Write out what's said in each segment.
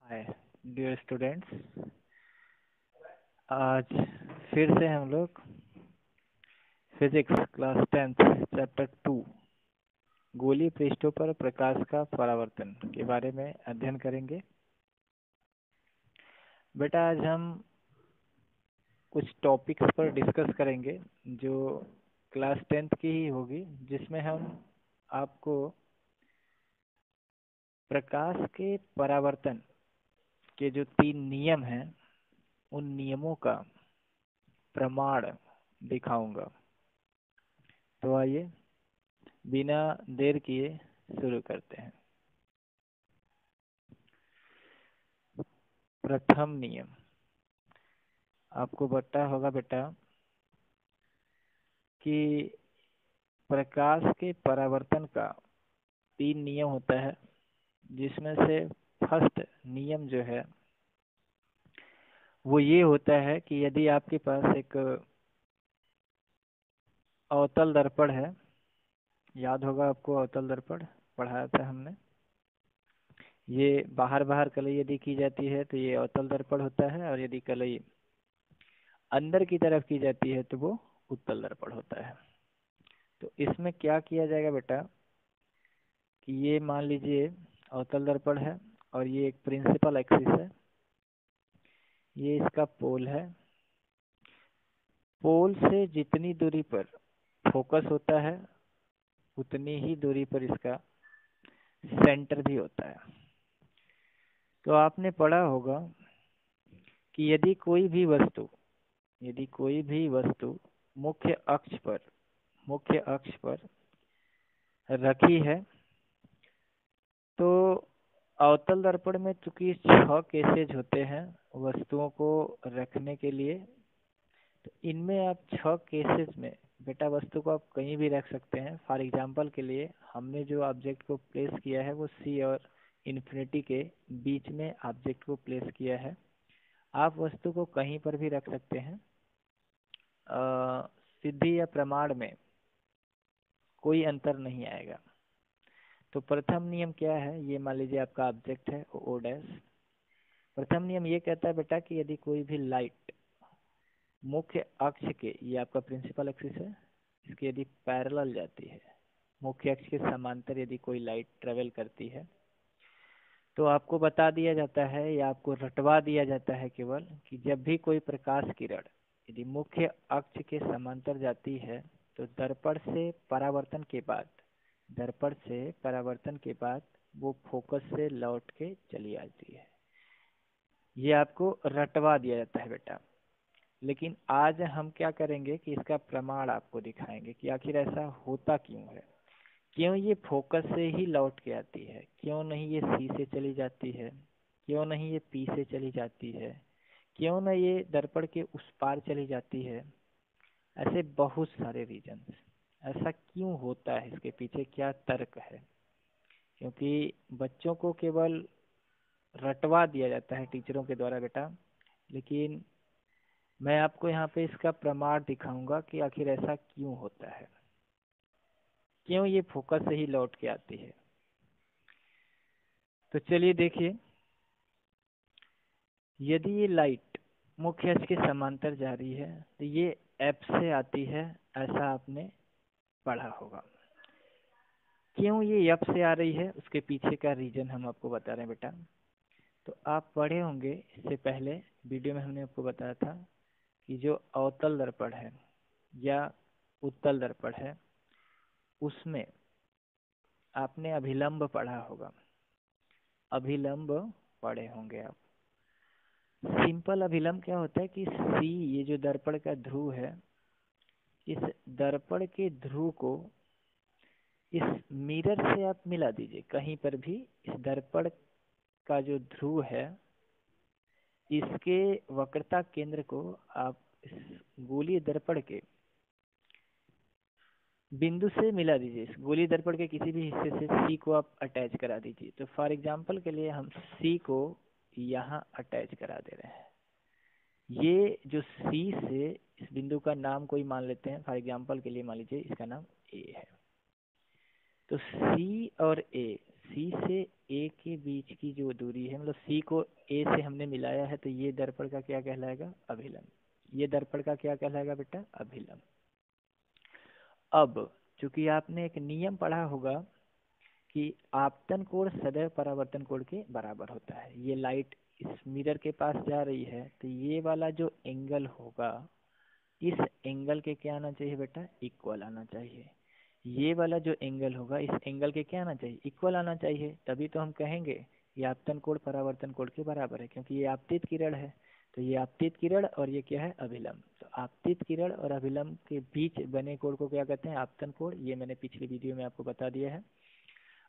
Hi dear students. आज फिर से हम लोग फिजिक्स क्लास 10th चैप्टर 2 गोलीय पृष्ठों पर प्रकाश का परावर्तन के बारे में अध्ययन करेंगे। बेटा आज हम कुछ टॉपिक्स पर डिस्कस करेंगे जो क्लास 10th की ही होगी, जिसमें हम आपको प्रकाश के परावर्तन के जो 3 नियम हैं उन नियमों का प्रमाण दिखाऊंगा। तो आइए बिना देर किए शुरू करते हैं। प्रथम नियम आपको पता होगा बेटा कि प्रकाश के परावर्तन का 3 नियम होता है, जिसमें से फर्स्ट नियम जो है वो ये होता है कि यदि आपके पास एक अवतल दर्पण है, याद होगा आपको अवतल दर्पण पढ़ाया था हमने, ये बाहर बाहर कलई यदि की जाती है तो ये अवतल दर्पण होता है, और यदि कलई अंदर की तरफ की जाती है तो वो उत्तल दर्पण होता है। तो इसमें क्या किया जाएगा बेटा कि ये मान लीजिए अवतल दर्पण है और ये एक प्रिंसिपल एक्सिस है, ये इसका पोल है। पोल से जितनी दूरी पर फोकस होता है उतनी ही दूरी पर इसका सेंटर भी होता है। तो आपने पढ़ा होगा कि यदि कोई भी वस्तु मुख्य अक्ष पर रखी है तो अवतल दर्पण में चूंकि 6 केसेज होते हैं वस्तुओं को रखने के लिए, तो इनमें आप 6 केसेस में बेटा वस्तु को आप कहीं भी रख सकते हैं। फॉर एग्जांपल के लिए हमने जो ऑब्जेक्ट को प्लेस किया है वो सी और इन्फिनिटी के बीच में ऑब्जेक्ट को प्लेस किया है। आप वस्तु को कहीं पर भी रख सकते हैं। सिद्धि या प्रमाण में कोई अंतर नहीं आएगा। तो प्रथम नियम क्या है, ये मान लीजिए आपका ऑब्जेक्ट है ओ डैश। प्रथम नियम ये कहता है बेटा कि यदि कोई भी लाइट मुख्य अक्ष के, ये आपका प्रिंसिपल एक्सिस है, इसके यदि पैरेलल जाती है, मुख्य अक्ष के समांतर यदि कोई लाइट ट्रेवल करती है, तो आपको बता दिया जाता है या आपको रटवा दिया जाता है केवल कि जब भी कोई प्रकाश किरण यदि मुख्य अक्ष के समांतर जाती है तो दर्पण से परावर्तन के बाद वो फोकस से लौट के चली आती है। ये आपको रटवा दिया जाता है बेटा। लेकिन आज हम क्या करेंगे कि इसका प्रमाण आपको दिखाएंगे कि आखिर ऐसा होता क्यों है, क्यों ये फोकस से ही लौट के आती है, क्यों नहीं ये सी से चली जाती है, क्यों नहीं ये पी से चली जाती है, क्यों न ये दर्पण के उस पार चली जाती है। ऐसे बहुत सारे रीजंस, ऐसा क्यों होता है, इसके पीछे क्या तर्क है। क्योंकि बच्चों को केवल रटवा दिया जाता है टीचरों के द्वारा बेटा, लेकिन मैं आपको यहाँ पे इसका प्रमाण दिखाऊंगा कि आखिर ऐसा क्यों होता है, क्यों ये फोकस से ही लौट के आती है। तो चलिए देखिए, यदि ये लाइट मुख्य अक्ष के समांतर जा रही है तो ये एफ से आती है, ऐसा आपने पढ़ा होगा। क्यों ये एफ से आ रही है उसके पीछे का रीजन हम आपको बता रहे हैं बेटा। तो आप पढ़े होंगे इससे पहले वीडियो में हमने आपको बताया था कि जो अवतल दर्पण है या उत्तल दर्पण है उसमें आपने अभिलंब पढ़ा होगा, अभिलंब पढ़े होंगे आप। सिंपल अभिलंब क्या होता है कि सी, ये जो दर्पण का ध्रुव है, इस दर्पण के ध्रुव को इस मिरर से आप मिला दीजिए। कहीं पर भी इस दर्पण का जो ध्रुव है इसके वक्रता केंद्र को आप इस गोलीय दर्पण के बिंदु से मिला दीजिए। इस गोलीय दर्पण के किसी भी हिस्से से सी को आप अटैच करा दीजिए। तो फॉर एग्जांपल के लिए हम सी को यहाँ अटैच करा दे रहे हैं। ये जो सी से इस बिंदु का नाम कोई मान लेते हैं, फॉर एग्जांपल के लिए मान लीजिए इसका नाम ए है। तो सी और ए, सी से ए के बीच की जो दूरी है, मतलब सी को ए से हमने मिलाया है, तो ये दर्पण का क्या कहलाएगा? अभिलंब। ये दर्पण का क्या कहलाएगा बेटा? अभिलंब। अब चूंकि आपने एक नियम पढ़ा होगा कि आपतन कोण सदैव परावर्तन कोण के बराबर होता है। ये लाइट इस मिरर के पास जा रही है, तो ये वाला जो एंगल होगा, इस एंगल के क्या आना चाहिए बेटा? इक्वल आना चाहिए। ये वाला जो एंगल होगा, इस एंगल के क्या आना चाहिए? इक्वल आना चाहिए। तभी तो हम कहेंगे कि आपतन कोण परावर्तन कोण के बराबर है, क्योंकि ये आपतित किरण है। तो ये आपतित किरण और ये क्या है? अभिलंब। तो आपतित किरण और अभिलंब के बीच बने कोण को क्या कहते हैं? आपतन कोण। ये मैंने पिछली वीडियो में आपको बता दिया है।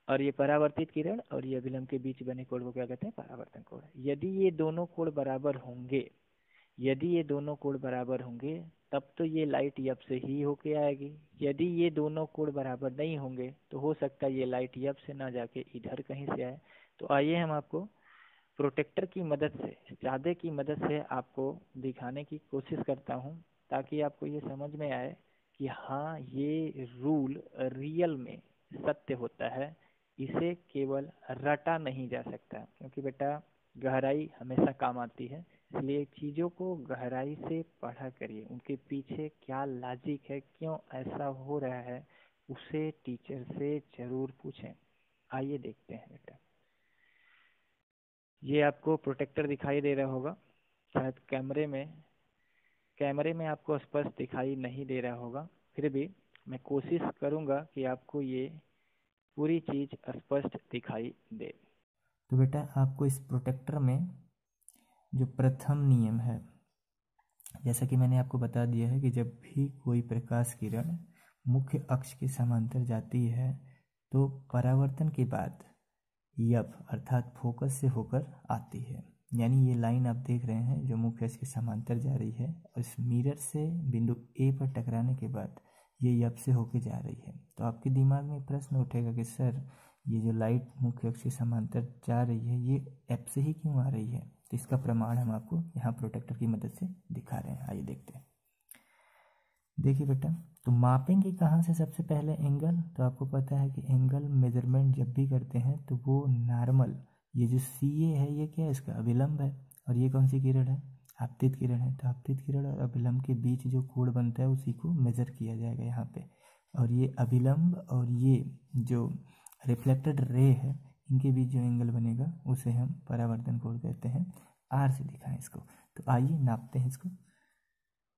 और ये परावर्तित किरण और ये अभिलंब के बीच बने कोण को क्या कहते हैं? परावर्तन कोण। यदि ये दोनों कोण बराबर होंगे, यदि ये दोनों कोण बराबर होंगे, तब तो ये लाइट यप से ही होके आएगी। यदि ये दोनों कोण बराबर नहीं होंगे, तो हो सकता है ये लाइट यप से ना जाके इधर कहीं से आए। तो आइए हम आपको प्रोटेक्टर की मदद से, चादे की मदद से आपको दिखाने की कोशिश करता हूँ, ताकि आपको ये समझ में आए कि हाँ, ये रूल रियल में सत्य होता है। इसे केवल रटा नहीं जा सकता, क्योंकि बेटा गहराई हमेशा काम आती है। इसलिए चीज़ों को गहराई से पढ़ा करिए, उनके पीछे क्या लॉजिक है, क्यों ऐसा हो रहा है, उसे टीचर से जरूर पूछें। आइए देखते हैं बेटा। ये आपको प्रोटेक्टर दिखाई दे रहा होगा, शायद कैमरे में आपको स्पष्ट दिखाई नहीं दे रहा होगा, फिर भी मैं कोशिश करूँगा कि आपको ये पूरी चीज़ स्पष्ट दिखाई दे। तो बेटा आपको इस प्रोटेक्टर में जो प्रथम नियम है, जैसा कि मैंने आपको बता दिया है कि जब भी कोई प्रकाश किरण मुख्य अक्ष के समांतर जाती है, तो परावर्तन के बाद यप अर्थात फोकस से होकर आती है। यानी ये लाइन आप देख रहे हैं जो मुख्य अक्ष के समांतर जा रही है, और इस मिरर से बिंदु ए पर टकराने के बाद ये यप से होकर जा रही है। तो आपके दिमाग में प्रश्न उठेगा कि सर, ये जो लाइट मुख्य अक्ष के समांतर जा रही है, ये एप से ही क्यों आ रही है? तो इसका प्रमाण हम आपको यहाँ प्रोटेक्टर की मदद से दिखा रहे हैं। आइए देखते हैं। देखिए बेटा, तो मापेंगे कहाँ से सबसे पहले? एंगल। तो आपको पता है कि एंगल मेजरमेंट जब भी करते हैं तो वो नॉर्मल, ये जो सी ए है ये क्या है? इसका अभिलंब है। और ये कौन सी किरण है? आपतित किरण है। तो आपतित किरण और अभिलंब के बीच जो कोण बनता है उसी को मेजर किया जाएगा यहाँ पे। और ये अभिलंब और ये जो रिफ्लेक्टेड रे है, इनके बीच जो एंगल बनेगा उसे हम परावर्तन कोण कहते हैं। आर से दिखाएं इसको। तो आइए नापते हैं इसको।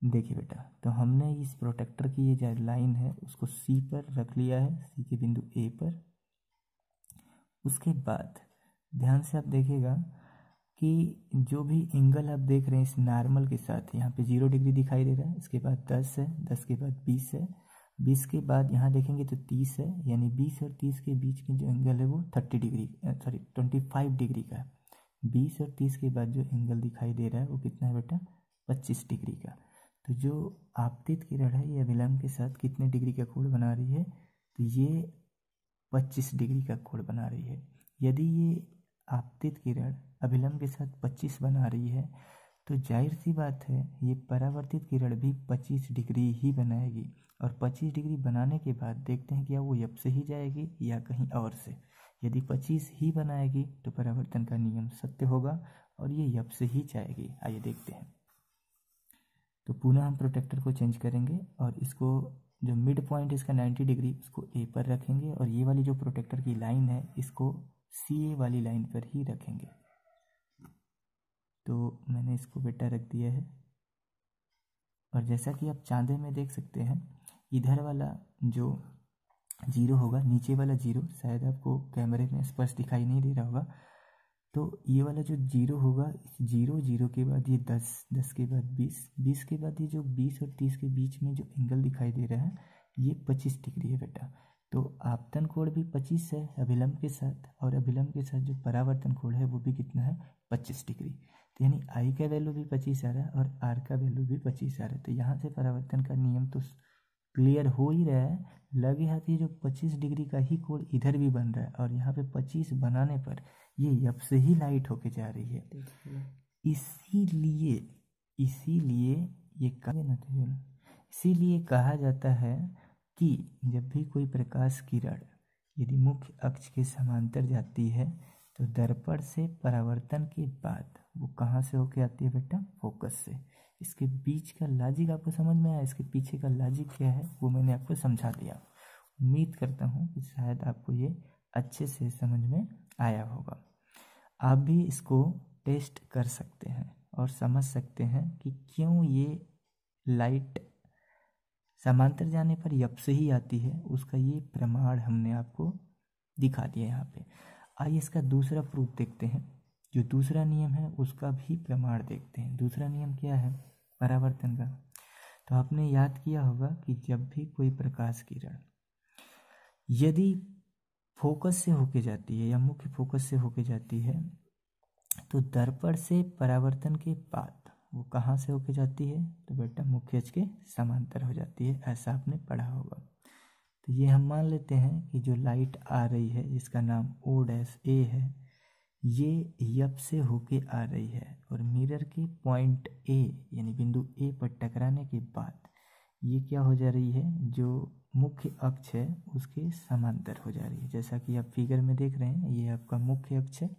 देखिए बेटा, तो हमने इस प्रोटेक्टर की ये जो लाइन है उसको सी पर रख लिया है, सी के बिंदु ए पर। उसके बाद ध्यान से आप देखिएगा कि जो भी एंगल आप देख रहे हैं इस नॉर्मल के साथ, यहाँ पे 0 डिग्री दिखाई दे रहा है, इसके बाद 10 है, 10 के बाद 20 है, 20 के बाद यहाँ देखेंगे तो 30 है। यानी 20 और 30 के बीच में जो एंगल है वो 25 डिग्री का है। 20 और 30 के बाद जो एंगल दिखाई दे रहा है वो कितना है बेटा? 25 डिग्री का। तो जो आपतित किरण है ये अभिलंब के साथ कितने डिग्री का कोण बना रही है? तो ये 25 डिग्री का कोण बना रही है। यदि ये आपतित किरण अभिलंब के साथ 25 बना रही है, तो जाहिर सी बात है ये परावर्तित किरण भी 25 डिग्री ही बनाएगी। और 25 डिग्री बनाने के बाद देखते हैं क्या वो यप से ही जाएगी या कहीं और से। यदि 25 ही बनाएगी तो परावर्तन का नियम सत्य होगा और ये यप से ही जाएगी। आइए देखते हैं। तो पुनः हम प्रोटेक्टर को चेंज करेंगे और इसको जो मिड पॉइंट इसका 90 डिग्री उसको ए पर रखेंगे, और ये वाली जो प्रोटेक्टर की लाइन है इसको सी ए वाली लाइन पर ही रखेंगे। तो मैंने इसको बेटा रख दिया है। और जैसा कि आप चांदे में देख सकते हैं, इधर वाला जो 0 होगा, नीचे वाला 0 शायद आपको कैमरे में स्पष्ट दिखाई नहीं दे रहा होगा, तो ये वाला जो 0 होगा, 0 0 के बाद ये 10, 10 के बाद 20, 20 के बाद ये जो 20 और 30 के बीच में जो एंगल दिखाई दे रहा है ये 25 डिग्री है बेटा। तो आपतन कोण भी 25 है अभिलंब के साथ, और अभिलंब के साथ जो परावर्तन कोण है वो भी कितना है? 25 डिग्री। तो यानी आई का वैल्यू भी 25 आ रहा है और आर का वैल्यू भी 25 आ रहा है। तो यहाँ से परावर्तन का नियम तो क्लियर हो ही रहा है। लगे हाथ ये जो 25 डिग्री का ही कोण इधर भी बन रहा है, और यहाँ पे 25 बनाने पर ये यप से ही लाइट होके जा रही है। इसीलिए ये कहा जाता है कि जब भी कोई प्रकाश किरण यदि मुख्य अक्ष के समांतर जाती है तो दर्पण से परावर्तन के बाद वो कहाँ से होके आती है बेटा? फोकस से। इसके बीच का लॉजिक आपको समझ में आया? इसके पीछे का लॉजिक क्या है वो मैंने आपको समझा दिया। उम्मीद करता हूँ कि शायद आपको ये अच्छे से समझ में आया होगा। आप भी इसको टेस्ट कर सकते हैं और समझ सकते हैं कि क्यों ये लाइट समांतर जाने पर यप से ही आती है। उसका ये प्रमाण हमने आपको दिखा दिया यहाँ पे। आइए इसका दूसरा प्रूफ देखते हैं। जो दूसरा नियम है उसका भी प्रमाण देखते हैं। दूसरा नियम क्या है? परावर्तन का। तो आपने याद किया होगा कि जब भी कोई प्रकाश किरण यदि फोकस से होके जाती है या मुख्य फोकस से होके जाती है तो दर्पण से परावर्तन के बाद वो कहाँ से होके जाती है? तो बेटा मुख्य अक्ष के समांतर हो जाती है। ऐसा आपने पढ़ा होगा। तो ये हम मान लेते हैं कि जो लाइट आ रही है जिसका नाम O' ए है, ये यप से होके आ रही है और मिरर के पॉइंट ए यानी बिंदु ए पर टकराने के बाद ये क्या हो जा रही है? जो मुख्य अक्ष है उसके समांतर हो जा रही है। जैसा कि आप फिगर में देख रहे हैं, ये आपका मुख्य अक्ष है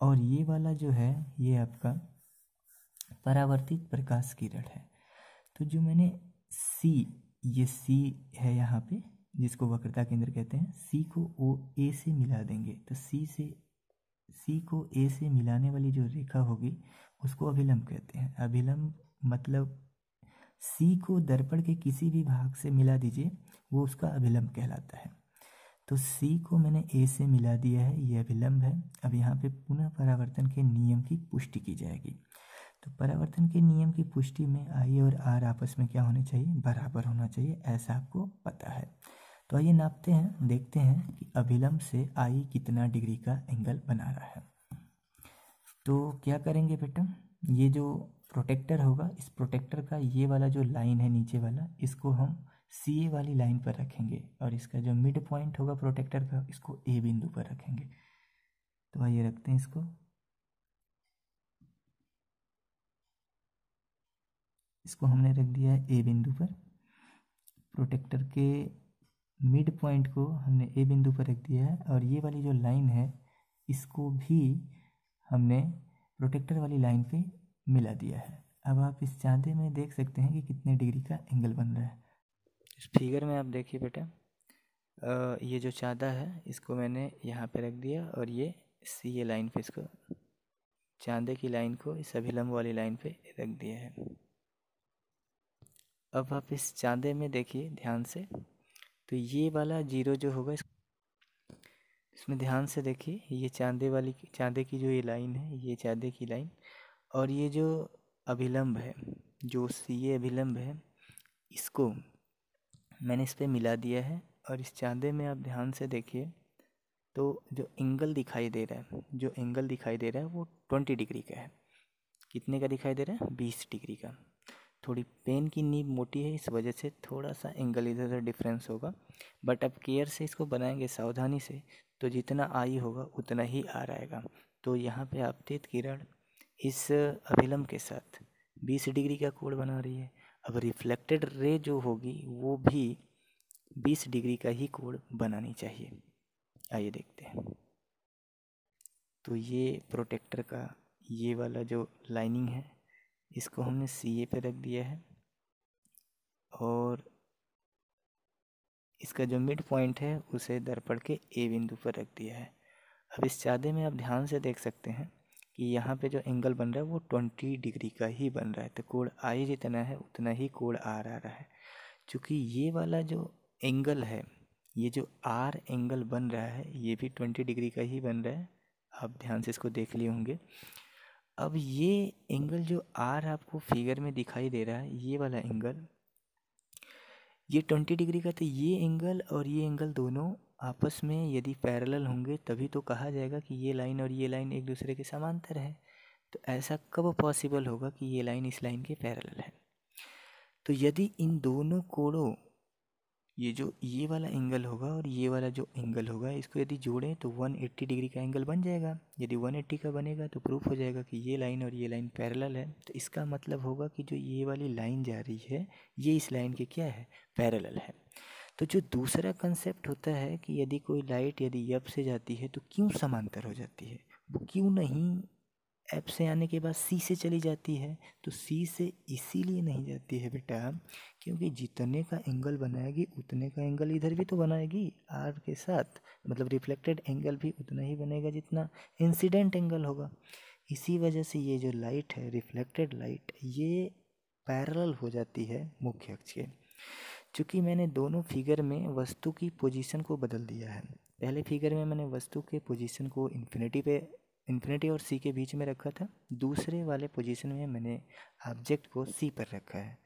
और ये वाला जो है ये आपका परावर्तित प्रकाश किरण है। तो जो मैंने सी, ये सी है यहाँ पे जिसको वक्रता केंद्र कहते हैं, सी को ए से मिला देंगे तो सी को ए से मिलाने वाली जो रेखा होगी उसको अभिलंब कहते हैं। अभिलंब मतलब सी को दर्पण के किसी भी भाग से मिला दीजिए, वो उसका अभिलंब कहलाता है। तो सी को मैंने ए से मिला दिया है, ये अभिलंब है। अब यहाँ पे पुनः परावर्तन के नियम की पुष्टि की जाएगी। तो परावर्तन के नियम की पुष्टि में आई और आर आपस में क्या होने चाहिए? बराबर होना चाहिए, ऐसा आपको पता है। तो आइए नापते हैं, देखते हैं कि अभिलंब से आई कितना डिग्री का एंगल बना रहा है। तो क्या करेंगे बेटा, ये जो प्रोटेक्टर होगा, इस प्रोटेक्टर का ये वाला जो लाइन है नीचे वाला, इसको हम सी ए वाली लाइन पर रखेंगे और इसका जो मिड पॉइंट होगा प्रोटेक्टर का, इसको ए बिंदु पर रखेंगे। तो आइए रखते हैं इसको हमने रख दिया है ए बिंदु पर। प्रोटेक्टर के मिड पॉइंट को हमने ए बिंदु पर रख दिया है और ये वाली जो लाइन है इसको भी हमने प्रोटेक्टर वाली लाइन पे मिला दिया है। अब आप इस चांदे में देख सकते हैं कि कितने डिग्री का एंगल बन रहा है। इस फिगर में आप देखिए बेटा, ये जो चांदा है इसको मैंने यहाँ पे रख दिया और ये सी ए लाइन पे, इसको चांदे की लाइन को इस अभिलंब वाली लाइन पे रख दिया है। अब आप इस चांदे में देखिए ध्यान से, तो ये वाला जीरो जो होगा इसमें ध्यान से देखिए, ये चांदे की जो ये लाइन है, ये चांदे की लाइन, और ये जो अभिलंब है, जो सी अभिलंब है, इसको मैंने इस पे मिला दिया है। और इस चांदे में आप ध्यान से देखिए तो जो एंगल दिखाई दे रहा है वो 20 डिग्री का है। कितने का दिखाई दे रहा है? 20 डिग्री का। थोड़ी पेन की नीब मोटी है, इस वजह से थोड़ा सा एंगल इधर उधर डिफरेंस होगा, बट अब केयर से इसको बनाएंगे सावधानी से, तो जितना आई होगा उतना ही आ रहेगा। तो यहाँ पे आपतित किरण इस अभिलंब के साथ 20 डिग्री का कोण बना रही है। अब रिफ्लेक्टेड रे जो होगी वो भी 20 डिग्री का ही कोण बनानी चाहिए। आइए देखते हैं। तो ये प्रोटेक्टर का ये वाला जो लाइनिंग है इसको हमने सी ए पे रख दिया है और इसका जो मिड पॉइंट है उसे दर्पण के ए बिंदु पर रख दिया है। अब इस चांदे में आप ध्यान से देख सकते हैं कि यहाँ पे जो एंगल बन रहा है वो 20 डिग्री का ही बन रहा है। तो कोण आई जितना है उतना ही कोण आर आ रहा है। चूँकि ये वाला जो एंगल है, ये जो आर एंगल बन रहा है, ये भी 20 डिग्री का ही बन रहा है। आप ध्यान से इसको देख लिए होंगे। अब ये एंगल जो आर आपको फिगर में दिखाई दे रहा है, ये वाला एंगल, ये 20 डिग्री का, तो ये एंगल और ये एंगल दोनों आपस में यदि पैरेलल होंगे तभी तो कहा जाएगा कि ये लाइन और ये लाइन एक दूसरे के समांतर है। तो ऐसा कब पॉसिबल होगा कि ये लाइन इस लाइन के पैरेलल है? तो यदि इन दोनों कोणों, ये वाला एंगल होगा और ये वाला जो एंगल होगा, इसको यदि जोड़ें तो 180 डिग्री का एंगल बन जाएगा। यदि 180 का बनेगा तो प्रूफ हो जाएगा कि ये लाइन और ये लाइन पैरेलल है। तो इसका मतलब होगा कि जो ये वाली लाइन जा रही है ये इस लाइन के क्या है? पैरेलल है। तो जो दूसरा कंसेप्ट होता है कि यदि कोई लाइट यदि एफ से जाती है तो क्यों समांतर हो जाती है, वो क्यों नहीं एफ से आने के बाद सी से चली जाती है। तो सी से इसीलिए नहीं जाती है बेटा क्योंकि जितने का एंगल बनाएगी उतने का एंगल इधर भी तो बनाएगी आर के साथ, मतलब रिफ्लेक्टेड एंगल भी उतना ही बनेगा जितना इंसिडेंट एंगल होगा। इसी वजह से ये जो लाइट है रिफ्लेक्टेड लाइट ये पैरेलल हो जाती है मुख्य अक्ष के। चूँकि मैंने दोनों फिगर में वस्तु की पोजीशन को बदल दिया है। पहले फिगर में मैंने वस्तु के पोजीशन को इन्फिनिटी और सी के बीच में रखा था, दूसरे वाले पोजीशन में मैंने ऑब्जेक्ट को सी पर रखा है।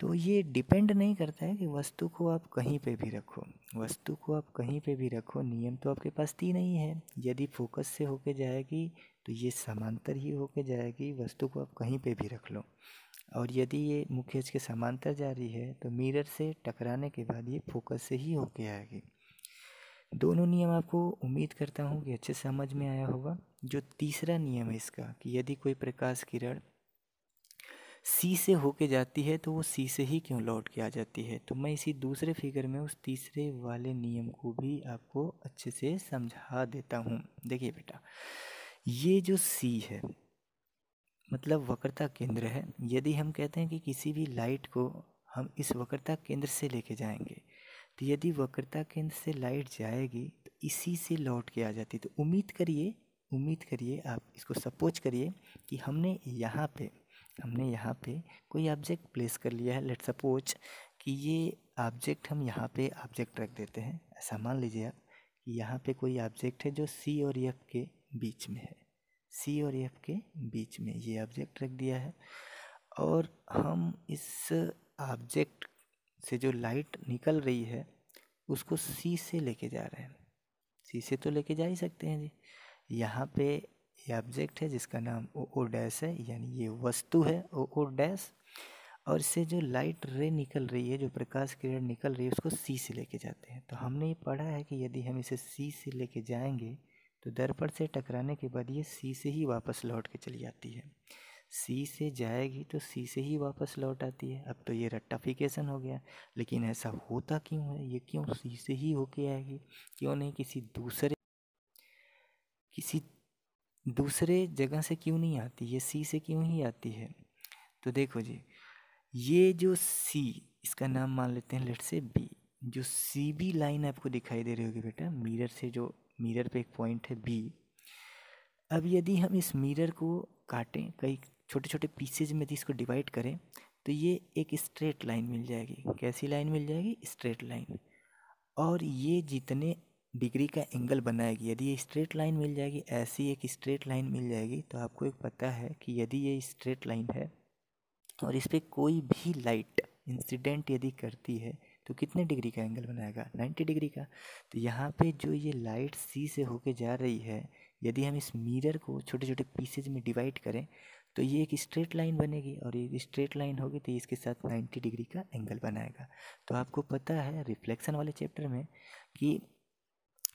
तो ये डिपेंड नहीं करता है कि वस्तु को आप कहीं पे भी रखो, वस्तु को आप कहीं पे भी रखो, नियम तो आपके पास तीन ही है। यदि फोकस से होके जाएगी तो ये समांतर ही होके जाएगी, वस्तु को आप कहीं पे भी रख लो। और यदि ये मुख्य अक्ष के समांतर जा रही है तो मिरर से टकराने के बाद ये फोकस से ही होके आएगी। दोनों नियम आपको उम्मीद करता हूँ कि अच्छे समझ में आया होगा। जो तीसरा नियम है इसका कि यदि कोई प्रकाश किरण सी से होके जाती है तो वो सी से ही क्यों लौट के आ जाती है, तो मैं इसी दूसरे फिगर में उस तीसरे वाले नियम को भी आपको अच्छे से समझा देता हूँ। देखिए बेटा, ये जो सी है मतलब वक्रता केंद्र है। यदि हम कहते हैं कि किसी भी लाइट को हम इस वक्रता केंद्र से लेके जाएंगे तो यदि वक्रता केंद्र से लाइट जाएगी तो इसी से लौट के आ जाती। तो उम्मीद करिए आप इसको सपोज करिए कि हमने यहाँ पे कोई ऑब्जेक्ट प्लेस कर लिया है। लेट सपोज कि ये ऑब्जेक्ट हम यहाँ पे ऑब्जेक्ट रख देते हैं। ऐसा मान लीजिए आप कि यहाँ पे कोई ऑब्जेक्ट है जो सी और एफ के बीच में है, सी और एफ के बीच में ये ऑब्जेक्ट रख दिया है। और हम इस ऑब्जेक्ट से जो लाइट निकल रही है उसको सी से लेके जा रहे हैं। सी से तो लेके जा ही सकते हैं जी। यहाँ पे ये ऑब्जेक्ट है जिसका नाम ओ डैश है, यानी ये वस्तु है ओ डैश। और इससे जो लाइट रे निकल रही है, जो प्रकाश किरण निकल रही है, उसको सी से लेके जाते हैं। तो हमने ये पढ़ा है कि यदि हम इसे सी से लेके जाएंगे तो दर्पण से टकराने के बाद ये सी से ही वापस लौट के चली जाती है। सी से जाएगी तो सी से ही वापस लौट आती है। अब तो ये रट्टाफिकेशन हो गया, लेकिन ऐसा होता क्यों है, ये क्यों सी से ही होके आएगी, क्यों नहीं किसी दूसरे जगह से क्यों नहीं आती, ये सी से क्यों ही आती है। तो देखो जी, ये जो सी, इसका नाम मान लेते हैं लेट से बी। जो सी बी लाइन आपको दिखाई दे रही होगी बेटा मिरर से, जो मिरर पे एक पॉइंट है बी। अब यदि हम इस मिरर को काटें, कई छोटे छोटे पीसेज में इसको डिवाइड करें तो ये एक स्ट्रेट लाइन मिल जाएगी। कैसी लाइन मिल जाएगी, स्ट्रेट लाइन। और ये जितने डिग्री का एंगल बनाएगी, यदि ये स्ट्रेट लाइन मिल जाएगी, ऐसी एक स्ट्रेट लाइन मिल जाएगी, तो आपको एक पता है कि यदि ये स्ट्रेट लाइन है और इस पर कोई भी लाइट इंसिडेंट यदि करती है तो कितने डिग्री का एंगल बनाएगा, 90 डिग्री का। तो यहाँ पे जो ये लाइट सी से होके जा रही है, यदि हम इस मिरर को छोटे छोटे पीसेज में डिवाइड करें तो ये एक स्ट्रेट लाइन बनेगी, और ये स्ट्रेट लाइन होगी तो इसके साथ 90 डिग्री का एंगल बनाएगा। तो आपको पता है रिफ्लेक्शन वाले चैप्टर में कि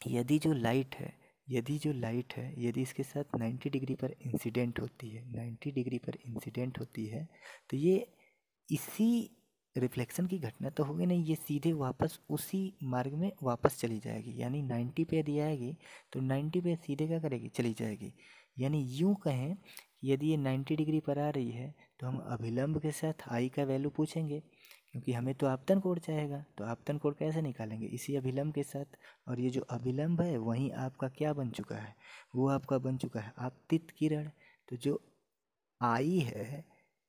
यदि जो लाइट है यदि इसके साथ 90 डिग्री पर इंसिडेंट होती है, 90 डिग्री पर इंसिडेंट होती है, तो ये इसी रिफ्लेक्शन की घटना तो होगी नहीं, ये सीधे वापस उसी मार्ग में वापस चली जाएगी। यानी 90 पे यदि आएगी तो 90 पे सीधे क्या करेगी, चली जाएगी। यानी यूँ कहें कि यदि ये 90 डिग्री पर आ रही है तो हम अभिलंब के साथ आई का वैल्यू पूछेंगे, क्योंकि हमें तो आपतन कोण चाहेगा। तो आपतन कोण कैसे निकालेंगे, इसी अभिलंब के साथ। और ये जो अभिलंब है वहीं आपका क्या बन चुका है, वो आपका बन चुका है आपतित किरण। तो जो आई है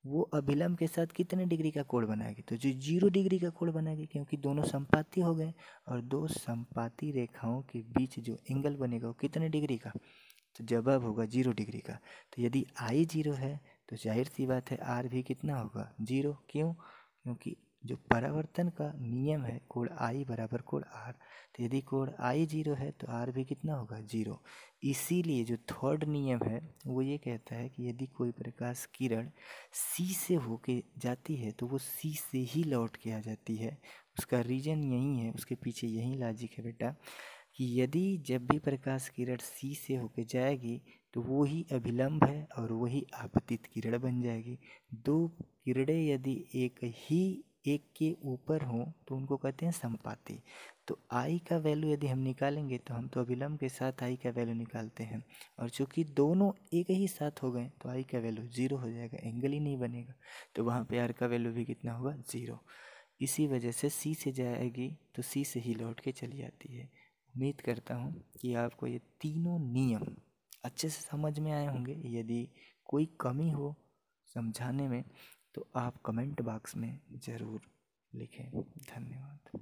वो अभिलंब के साथ कितने डिग्री का कोण बनाएगी, तो जो 0 डिग्री का कोण बनाएगी, क्योंकि दोनों संपाती हो गए। और दो संपाती रेखाओं के बीच जो एंगल बनेगा वो कितने डिग्री का, तो जवाब होगा 0 डिग्री का। तो यदि आई 0 है तो जाहिर सी बात है आर भी कितना होगा, 0। क्यों, क्योंकि जो परावर्तन का नियम है कोण आई बराबर कोण आर। तो यदि कोण आई 0 है तो आर भी कितना होगा, 0। इसीलिए जो थर्ड नियम है वो ये कहता है कि यदि कोई प्रकाश किरण सी से होके जाती है तो वो सी से ही लौट के आ जाती है। उसका रीज़न यही है, उसके पीछे यही लॉजिक है बेटा कि यदि जब भी प्रकाश किरण सी से होके जाएगी तो वो ही अभिलंब है और वही आपतित किरण बन जाएगी। दो किरणें यदि एक ही एक के ऊपर हों तो उनको कहते हैं समपाती। तो आई का वैल्यू यदि हम निकालेंगे तो हम तो अभिलंब के साथ आई का वैल्यू निकालते हैं, और चूंकि दोनों एक ही साथ हो गए तो आई का वैल्यू 0 हो जाएगा, एंगल ही नहीं बनेगा। तो वहाँ पे आर का वैल्यू भी कितना होगा, 0। इसी वजह से सी से जाएगी तो सी से ही लौट के चली जाती है। उम्मीद करता हूँ कि आपको ये तीनों नियम अच्छे से समझ में आए होंगे। यदि कोई कमी हो समझाने में तो आप कमेंट बॉक्स में ज़रूर लिखें। धन्यवाद।